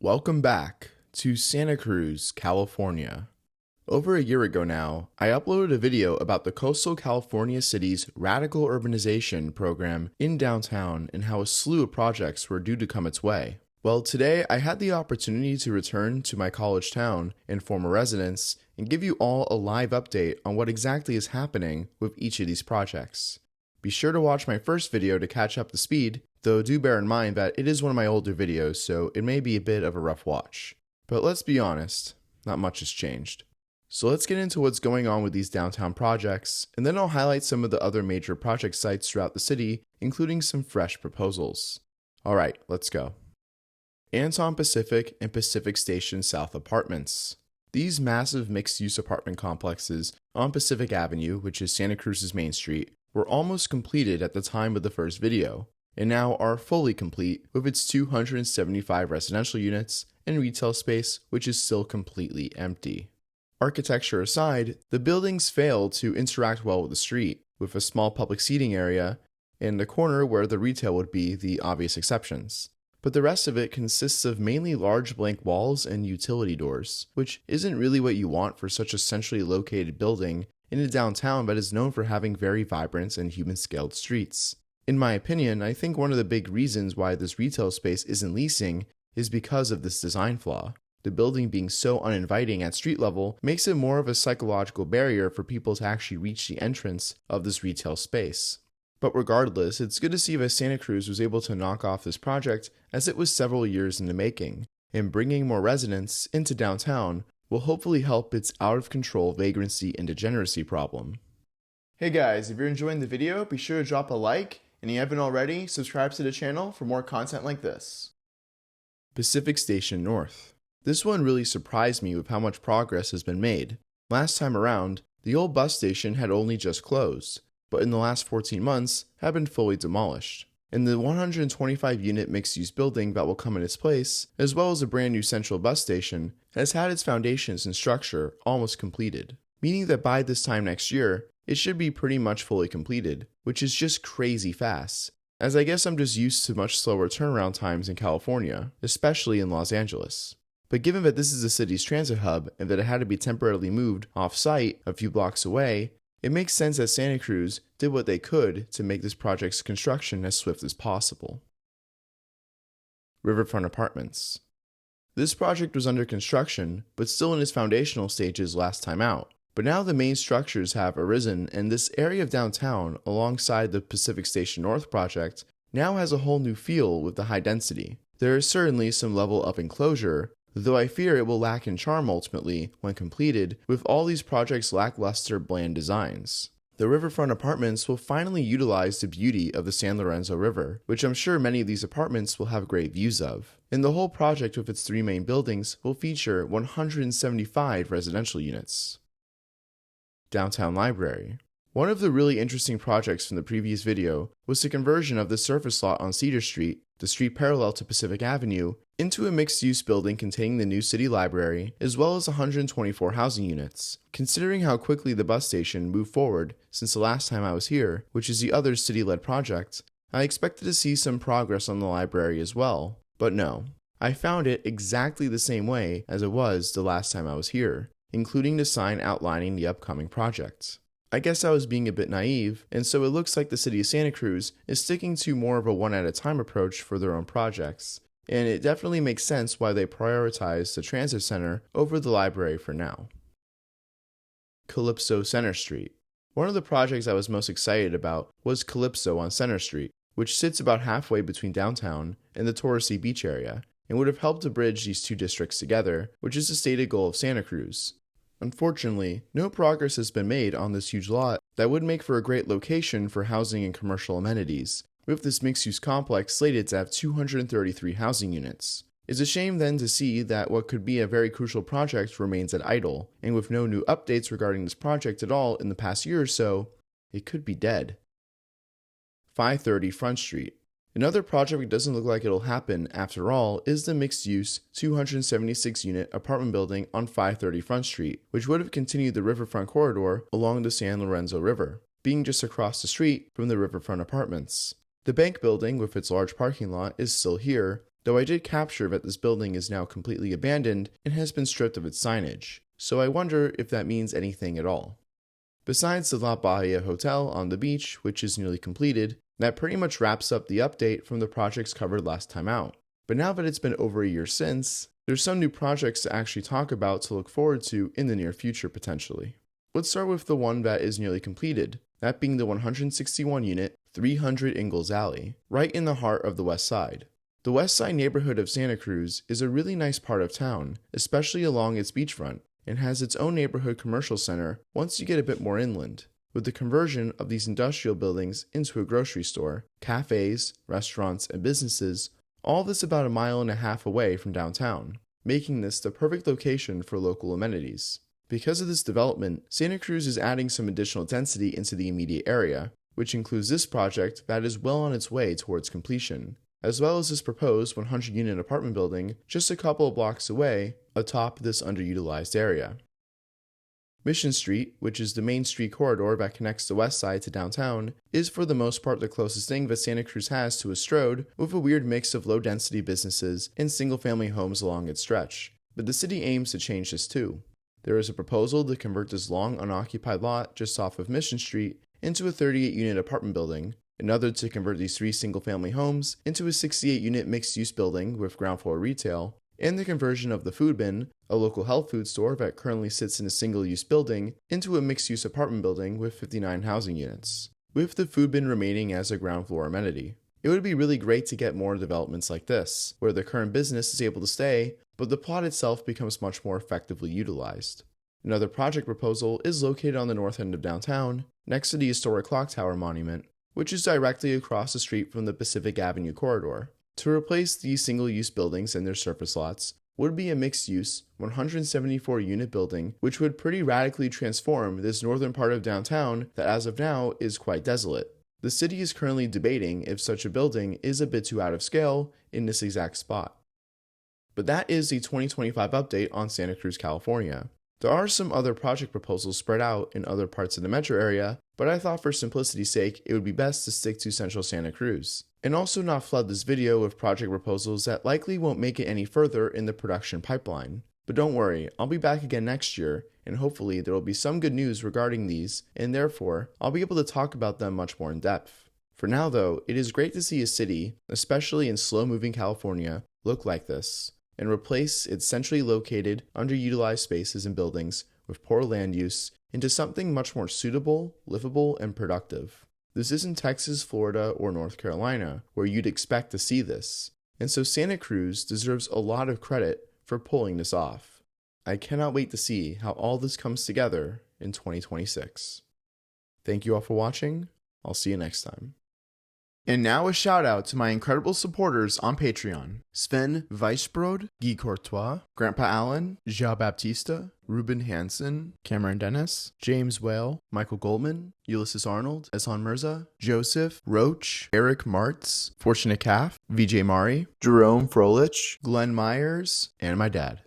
Welcome back to Santa Cruz, California. Over a year ago now, I uploaded a video about the coastal California city's radical urbanization program in downtown and how a slew of projects were due to come its way. Well, today I had the opportunity to return to my college town and former residence and give you all a live update on what exactly is happening with each of these projects. Be sure to watch my first video to catch up to speed, though do bear in mind that it is one of my older videos, so it may be a bit of a rough watch. But let's be honest, not much has changed. So let's get into what's going on with these downtown projects, and then I'll highlight some of the other major project sites throughout the city, including some fresh proposals. Alright, let's go. Anton Pacific and Pacific Station South Apartments. These massive mixed-use apartment complexes on Pacific Avenue, which is Santa Cruz's main street, were almost completed at the time of the first video, and now are fully complete with its 275 residential units and retail space, which is still completely empty. Architecture aside, the buildings fail to interact well with the street, with a small public seating area and the corner where the retail would be the obvious exceptions. But the rest of it consists of mainly large blank walls and utility doors, which isn't really what you want for such a centrally located building in a downtown that is known for having very vibrant and human-scaled streets. In my opinion, I think one of the big reasons why this retail space isn't leasing is because of this design flaw. The building being so uninviting at street level makes it more of a psychological barrier for people to actually reach the entrance of this retail space. But regardless, it's good to see that Santa Cruz was able to knock off this project as it was several years in the making, and bringing more residents into downtown will hopefully help its out-of-control vagrancy and degeneracy problem. Hey guys, if you're enjoying the video, be sure to drop a like, and if you haven't already, subscribe to the channel for more content like this. Pacific Station North. This one really surprised me with how much progress has been made. Last time around, the old bus station had only just closed, but in the last 14 months had been fully demolished. And the 125-unit mixed-use building that will come in its place, as well as a brand new central bus station, has had its foundations and structure almost completed, meaning that by this time next year, it should be pretty much fully completed, which is just crazy fast, as I guess I'm just used to much slower turnaround times in California, especially in Los Angeles. But given that this is the city's transit hub and that it had to be temporarily moved off-site a few blocks away, it makes sense that Santa Cruz did what they could to make this project's construction as swift as possible. Riverfront Apartments. This project was under construction, but still in its foundational stages last time out. But now the main structures have arisen, and this area of downtown, alongside the Pacific Station North project, now has a whole new feel with the high density. There is certainly some level of enclosure, though I fear it will lack in charm ultimately when completed, with all these projects' lackluster bland designs. The Riverfront Apartments will finally utilize the beauty of the San Lorenzo River, which I'm sure many of these apartments will have great views of. And the whole project with its three main buildings will feature 175 residential units. Downtown Library. One of the really interesting projects from the previous video was the conversion of the surface lot on Cedar Street, the street parallel to Pacific Avenue, into a mixed-use building containing the new city library, as well as 124 housing units. Considering how quickly the bus station moved forward since the last time I was here, which is the other city-led project, I expected to see some progress on the library as well. But no. I found it exactly the same way as it was the last time I was here, including the sign outlining the upcoming project. I guess I was being a bit naive, and so it looks like the city of Santa Cruz is sticking to more of a one-at-a-time approach for their own projects, and it definitely makes sense why they prioritize the transit center over the library for now. Calypso Center Street. One of the projects I was most excited about was Calypso on Center Street, which sits about halfway between downtown and the touristy beach area, and would have helped to bridge these two districts together, which is the stated goal of Santa Cruz. Unfortunately, no progress has been made on this huge lot that would make for a great location for housing and commercial amenities, with this mixed-use complex slated to have 233 housing units. It's a shame then to see that what could be a very crucial project remains at idle, and with no new updates regarding this project at all in the past year or so, it could be dead. 530 Front Street. Another project that doesn't look like it'll happen after all is the mixed-use 276-unit apartment building on 530 Front Street, which would have continued the riverfront corridor along the San Lorenzo River, being just across the street from the Riverfront Apartments. The bank building with its large parking lot is still here, though I did capture that this building is now completely abandoned and has been stripped of its signage, so I wonder if that means anything at all. Besides the La Bahia Hotel on the beach, which is nearly completed, that pretty much wraps up the update from the projects covered last time out. But now that it's been over a year since, there's some new projects to actually talk about to look forward to in the near future potentially. Let's start with the one that is nearly completed, that being the 161 unit, 300 Ingalls Alley, right in the heart of the West Side. The West Side neighborhood of Santa Cruz is a really nice part of town, especially along its beachfront, and has its own neighborhood commercial center once you get a bit more inland, with the conversion of these industrial buildings into a grocery store, cafes, restaurants, and businesses, all this about a mile and a half away from downtown, making this the perfect location for local amenities. Because of this development, Santa Cruz is adding some additional density into the immediate area, which includes this project that is well on its way towards completion, as well as this proposed 100-unit apartment building just a couple of blocks away atop this underutilized area. Mission Street, which is the main street corridor that connects the west side to downtown, is for the most part the closest thing that Santa Cruz has to a Strode, with a weird mix of low-density businesses and single-family homes along its stretch. But the city aims to change this too. There is a proposal to convert this long unoccupied lot just off of Mission Street into a 38-unit apartment building, another to convert these 3 single-family homes into a 68-unit mixed-use building with ground-floor retail, and the conversion of the Food Bin, a local health food store that currently sits in a single-use building, into a mixed-use apartment building with 59 housing units, with the Food Bin remaining as a ground-floor amenity. It would be really great to get more developments like this, where the current business is able to stay, but the plot itself becomes much more effectively utilized. Another project proposal is located on the north end of downtown, next to the historic clock tower monument, which is directly across the street from the Pacific Avenue corridor. To replace these single-use buildings and their surface lots would be a mixed-use, 174-unit building, which would pretty radically transform this northern part of downtown that as of now is quite desolate. The city is currently debating if such a building is a bit too out of scale in this exact spot. But that is the 2025 update on Santa Cruz, California. There are some other project proposals spread out in other parts of the metro area, but I thought for simplicity's sake it would be best to stick to Central Santa Cruz, and also not flood this video with project proposals that likely won't make it any further in the production pipeline. But don't worry, I'll be back again next year, and hopefully there will be some good news regarding these, and therefore, I'll be able to talk about them much more in depth. For now though, it is great to see a city, especially in slow-moving California, look like this, and replace its centrally located, underutilized spaces and buildings with poor land use into something much more suitable, livable, and productive. This isn't Texas, Florida, or North Carolina, where you'd expect to see this, and so Santa Cruz deserves a lot of credit for pulling this off. I cannot wait to see how all this comes together in 2026. Thank you all for watching. I'll see you next time. And now a shout out to my incredible supporters on Patreon: Sven Weisbrod, Guy Courtois, Grandpa Allen, Jean Baptista, Ruben Hansen, Cameron Dennis, James Whale, Michael Goldman, Ulysses Arnold, Ehsan Mirza, Joseph, Roach, Eric Martz, Fortunate Calf, VJ Mari, Jerome Frolich, Glenn Myers, and my dad.